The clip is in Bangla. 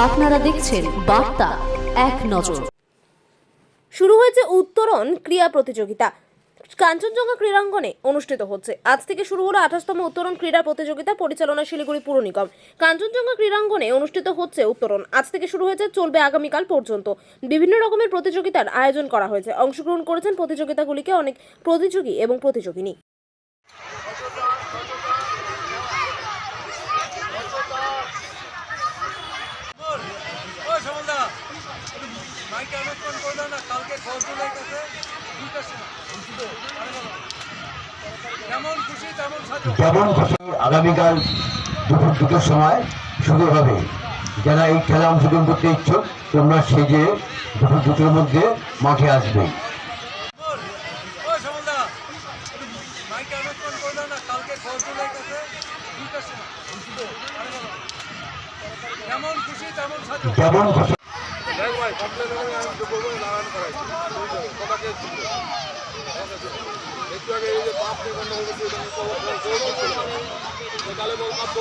আপনারা দেখছেন বার্তা এক নজর। শুরু হয়েছে উত্তরণ ক্রীড়া প্রতিযোগিতা। কাঞ্চনজঙ্ঘা ক্রীড়াঙ্গনে অনুষ্ঠিত হচ্ছে। আজ থেকে শুরু হলো 28তম উত্তরণ ক্রীড়া প্রতিযোগিতা, পরিচালনা শিলিগুড়ি পুর নিগম। কাঞ্চনজঙ্ঘা ক্রীড়াঙ্গনে অনুষ্ঠিত হচ্ছে উত্তরণ। আজ থেকে শুরু হয়েছে, চলবে আগামীকাল পর্যন্ত। বিভিন্ন রকমের প্রতিযোগিতার আয়োজন করা হয়েছে। অংশগ্রহণ করেছেন প্রতিযোগিতাগুলিকে অনেক প্রতিযোগী এবং প্রতিযোগিনী। যেমন খুশি আগামীকাল দুপুর 2টার সময় শুরু হবে। যারা এই খেলা অংশগ্রহণ করতে ইচ্ছুক, তোমরা সেজে দুপুর 2টার মধ্যে মাঠে আসবে। যেমন খুশি একটু আগে এই যে পাপ নিবন্ধ হয়েছে কালে বল কাঁদতো